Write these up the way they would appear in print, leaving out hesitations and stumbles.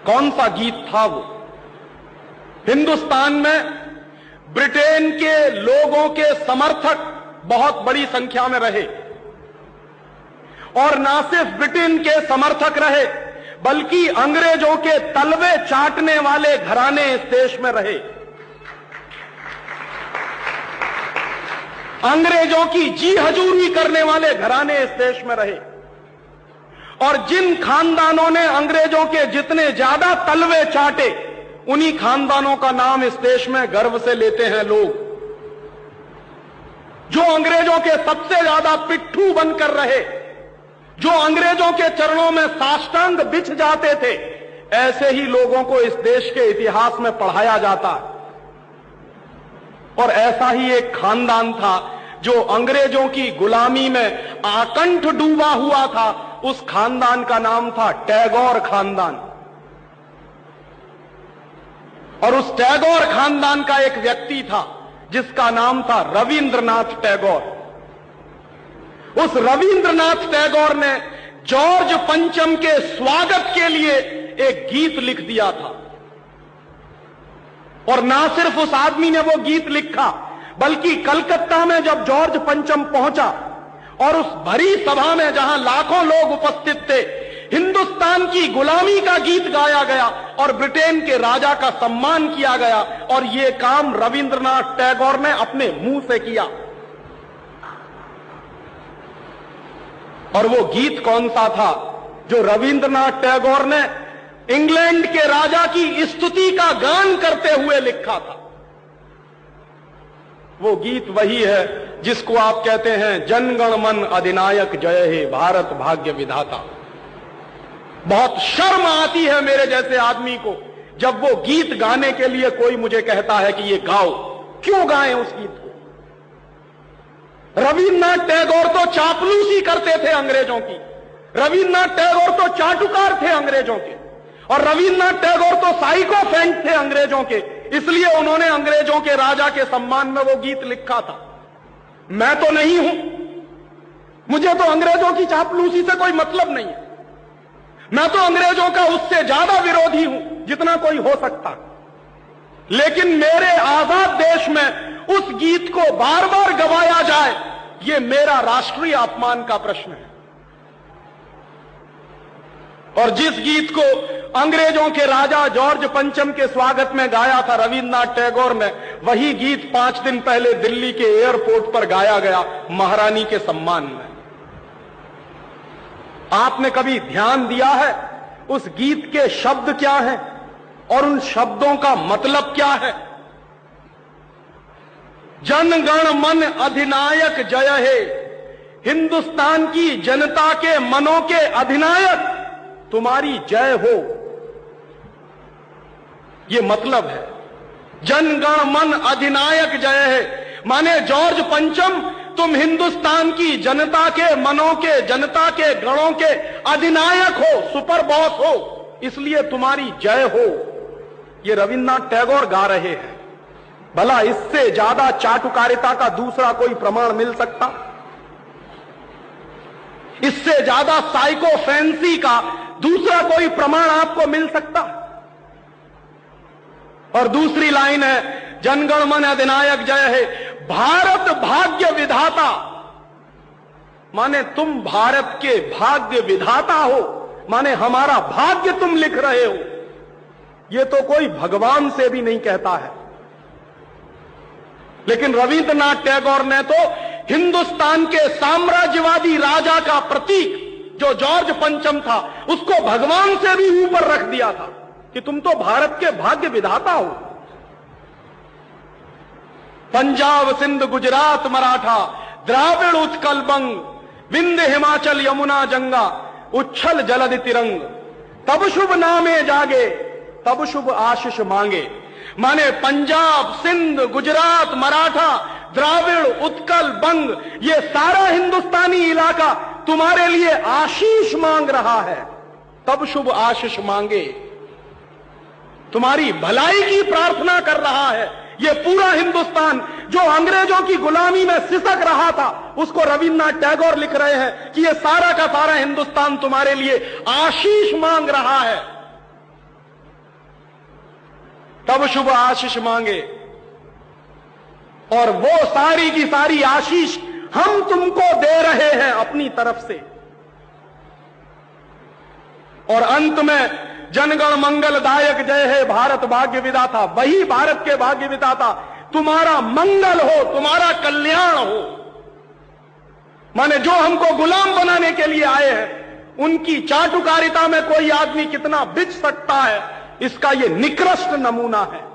कौन सा गीत था वो? हिंदुस्तान में ब्रिटेन के लोगों के समर्थक बहुत बड़ी संख्या में रहे, और ना सिर्फ ब्रिटेन के समर्थक रहे बल्कि अंग्रेजों के तलवे चाटने वाले घराने इस देश में रहे। अंग्रेजों की जी हजूरी करने वाले घराने इस देश में रहे, और जिन खानदानों ने अंग्रेजों के जितने ज्यादा तलवे चाटे, उन्हीं खानदानों का नाम इस देश में गर्व से लेते हैं लोग। जो अंग्रेजों के सबसे ज्यादा पिट्ठू बनकर रहे, जो अंग्रेजों के चरणों में साष्टांग बिछ जाते थे, ऐसे ही लोगों को इस देश के इतिहास में पढ़ाया जाता है। और ऐसा ही एक खानदान था जो अंग्रेजों की गुलामी में आकंठ डूबा हुआ था। उस खानदान का नाम था टैगोर खानदान। और उस टैगोर खानदान का एक व्यक्ति था जिसका नाम था रविंद्रनाथ टैगोर। उस रविंद्रनाथ टैगोर ने जॉर्ज पंचम के स्वागत के लिए एक गीत लिख दिया था। और ना सिर्फ उस आदमी ने वो गीत लिखा, बल्कि कलकत्ता में जब जॉर्ज पंचम पहुंचा और उस भरी सभा में जहां लाखों लोग उपस्थित थे, हिंदुस्तान की गुलामी का गीत गाया गया और ब्रिटेन के राजा का सम्मान किया गया। और यह काम रविंद्रनाथ टैगोर ने अपने मुंह से किया। और वो गीत कौन सा था जो रविंद्रनाथ टैगोर ने इंग्लैंड के राजा की स्तुति का गान करते हुए लिखा था? वो गीत वही है जिसको आप कहते हैं जनगण मन अधिनायक जय हे भारत भाग्य विधाता। बहुत शर्म आती है मेरे जैसे आदमी को जब वो गीत गाने के लिए कोई मुझे कहता है कि ये गाओ। क्यों गाएं उस गीत को? रविन्द्रनाथ टैगोर तो चापलूसी करते थे अंग्रेजों की, रविन्द्रनाथ टैगोर तो चाटुकार थे अंग्रेजों के, और रविन्द्रनाथ टैगोर तो साइकोफेंट थे अंग्रेजों के। इसलिए उन्होंने अंग्रेजों के राजा के सम्मान में वो गीत लिखा था। मैं तो नहीं हूं, मुझे तो अंग्रेजों की चापलूसी से कोई मतलब नहीं है। मैं तो अंग्रेजों का उससे ज्यादा विरोधी हूं जितना कोई हो सकता। लेकिन मेरे आजाद देश में उस गीत को बार बार गवाया जाए, यह मेरा राष्ट्रीय अपमान का प्रश्न है। और जिस गीत को अंग्रेजों के राजा जॉर्ज पंचम के स्वागत में गाया था रविन्द्रनाथ टैगोर ने, वही गीत 5 दिन पहले दिल्ली के एयरपोर्ट पर गाया गया महारानी के सम्मान में। आपने कभी ध्यान दिया है उस गीत के शब्द क्या हैं और उन शब्दों का मतलब क्या है? जनगण मन अधिनायक जय हे, हिंदुस्तान की जनता के मनों के अधिनायक तुम्हारी जय हो, ये मतलब है। जनगण मन अधिनायक जय है माने जॉर्ज पंचम तुम हिंदुस्तान की जनता के मनों के, जनता के गणों के अधिनायक हो, सुपर बॉस हो, इसलिए तुम्हारी जय हो। ये रविन्द्रनाथ टैगोर गा रहे हैं। भला इससे ज्यादा चाटुकारिता का दूसरा कोई प्रमाण मिल सकता? इससे ज्यादा साइकोफेंसी का दूसरा कोई प्रमाण आपको मिल सकता? और दूसरी लाइन है जनगण मन अधिनायक जय है, भारत भाग्य विधाता, माने तुम भारत के भाग्य विधाता हो, माने हमारा भाग्य तुम लिख रहे हो। यह तो कोई भगवान से भी नहीं कहता है। लेकिन रविन्द्रनाथ टैगोर ने तो हिंदुस्तान के साम्राज्यवादी राजा का प्रतीक जो जॉर्ज पंचम था, उसको भगवान से भी ऊपर रख दिया था कि तुम तो भारत के भाग्य विधाता हो। पंजाब सिंध गुजरात मराठा द्राविड़ उत्कल बंग, विंध्य हिमाचल यमुना जंगा, उच्छल जलधि तिरंग, तब शुभ नामे जागे तब शुभ आशीष मांगे। माने पंजाब सिंध गुजरात मराठा द्राविड़ उत्कल बंग, ये सारा हिंदुस्तानी इलाका तुम्हारे लिए आशीष मांग रहा है, तब शुभ आशीष मांगे। तुम्हारी भलाई की प्रार्थना कर रहा है। ये पूरा हिंदुस्तान जो अंग्रेजों की गुलामी में सिसक रहा था, उसको रविन्द्रनाथ टैगोर लिख रहे हैं कि ये सारा का सारा हिंदुस्तान तुम्हारे लिए आशीष मांग रहा है। तब शुभ आशीष मांगे, और वो सारी की सारी आशीष हम तुमको दे रहे हैं अपनी तरफ से। और अंत में जनगण मंगलदायक जय हे भारत भाग्य विधाता, वही भारत के भाग्य विधाता तुम्हारा मंगल हो, तुम्हारा कल्याण हो। माने जो हमको गुलाम बनाने के लिए आए हैं, उनकी चाटुकारिता में कोई आदमी कितना बिच सकता है, इसका यह निकृष्ट नमूना है।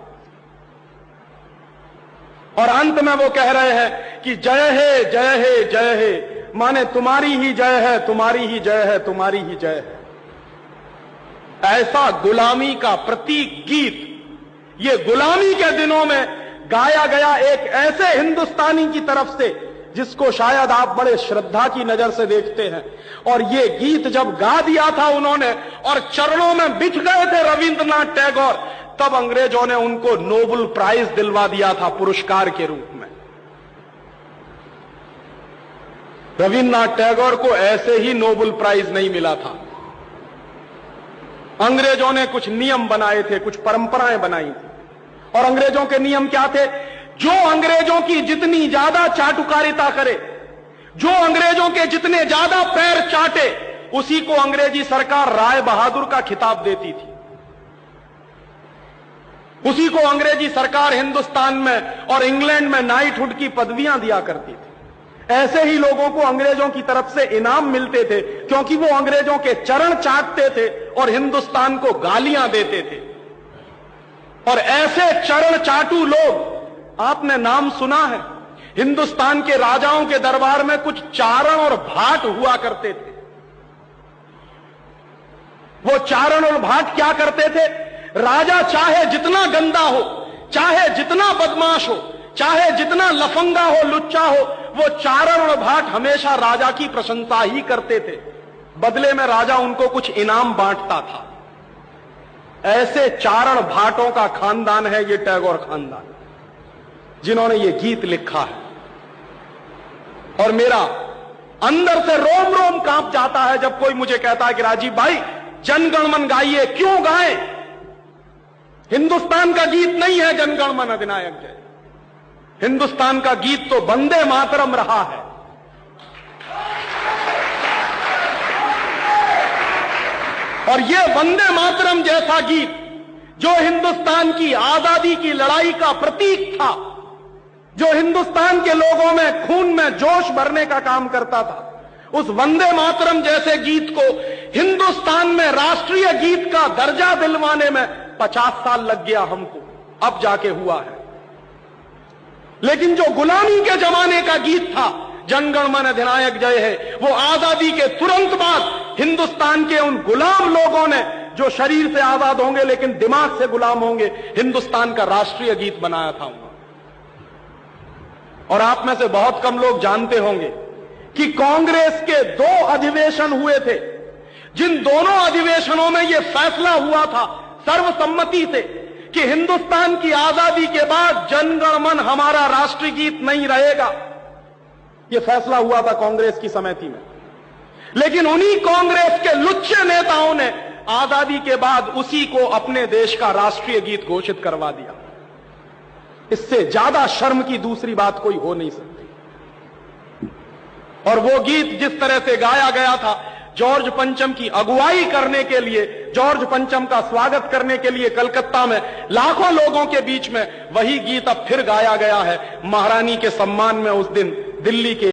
और अंत में वो कह रहे हैं कि जय हे जय हे जय हे, माने तुम्हारी ही जय है, तुम्हारी ही जय है, तुम्हारी ही जय है। ऐसा गुलामी का प्रतीक गीत ये गुलामी के दिनों में गाया गया एक ऐसे हिंदुस्तानी की तरफ से जिसको शायद आप बड़े श्रद्धा की नजर से देखते हैं। और ये गीत जब गा दिया था उन्होंने और चरणों में बिछ गए थे रविंद्रनाथ टैगोर, तब अंग्रेजों ने उनको नोबेल प्राइज दिलवा दिया था पुरस्कार के रूप में। रविंद्रनाथ टैगोर को ऐसे ही नोबेल प्राइज नहीं मिला था। अंग्रेजों ने कुछ नियम बनाए थे, कुछ परंपराएं बनाई थी, और अंग्रेजों के नियम क्या थे? जो अंग्रेजों की जितनी ज्यादा चाटुकारिता करे, जो अंग्रेजों के जितने ज्यादा पैर चाटे, उसी को अंग्रेजी सरकार राय बहादुर का खिताब देती थी। उसी को अंग्रेजी सरकार हिंदुस्तान में और इंग्लैंड में नाइटहुड की पदवियां दिया करती थी। ऐसे ही लोगों को अंग्रेजों की तरफ से इनाम मिलते थे, क्योंकि वो अंग्रेजों के चरण चाटते थे और हिंदुस्तान को गालियां देते थे। और ऐसे चरण चाटू लोग, आपने नाम सुना है, हिंदुस्तान के राजाओं के दरबार में कुछ चारण और भाट हुआ करते थे। वो चारण और भाट क्या करते थे? राजा चाहे जितना गंदा हो, चाहे जितना बदमाश हो, चाहे जितना लफंगा हो, लुच्चा हो, वो चारण और भाट हमेशा राजा की प्रशंसा ही करते थे। बदले में राजा उनको कुछ इनाम बांटता था। ऐसे चारण भाटों का खानदान है ये टैगोर खानदान, जिन्होंने ये गीत लिखा है। और मेरा अंदर से रोम रोम कांप जाता है जब कोई मुझे कहता है कि राजीव भाई जनगणमन गाइए। क्यों गाएं? हिंदुस्तान का गीत नहीं है जनगणमन अधिनायक जय। हिंदुस्तान का गीत तो वंदे मातरम रहा है। और यह वंदे मातरम जैसा गीत जो हिंदुस्तान की आजादी की लड़ाई का प्रतीक था, जो हिंदुस्तान के लोगों में खून में जोश भरने का काम करता था, उस वंदे मातरम जैसे गीत को हिंदुस्तान में राष्ट्रीय गीत का दर्जा दिलवाने में 50 साल लग गया हमको, अब जाके हुआ है। लेकिन जो गुलामी के जमाने का गीत था, जनगणमन अधिनायक जय है, वो आजादी के तुरंत बाद हिंदुस्तान के उन गुलाम लोगों ने, जो शरीर से आजाद होंगे लेकिन दिमाग से गुलाम होंगे, हिंदुस्तान का राष्ट्रीय गीत बनाया था उन्होंने। और आप में से बहुत कम लोग जानते होंगे कि कांग्रेस के 2 अधिवेशन हुए थे, जिन दोनों अधिवेशनों में यह फैसला हुआ था सर्वसम्मति से कि हिंदुस्तान की आजादी के बाद जनगणमन हमारा राष्ट्रीय गीत नहीं रहेगा। यह फैसला हुआ था कांग्रेस की समिति में। लेकिन उन्हीं कांग्रेस के लुच्चे नेताओं ने आजादी के बाद उसी को अपने देश का राष्ट्रीय गीत घोषित करवा दिया। इससे ज्यादा शर्म की दूसरी बात कोई हो नहीं सकती। और वो गीत जिस तरह से गाया गया था, जॉर्ज पंचम की अगुवाई करने के लिए, जॉर्ज पंचम का स्वागत करने के लिए कलकत्ता में लाखों लोगों के बीच में, वही गीत अब फिर गाया गया है महारानी के सम्मान में उस दिन दिल्ली के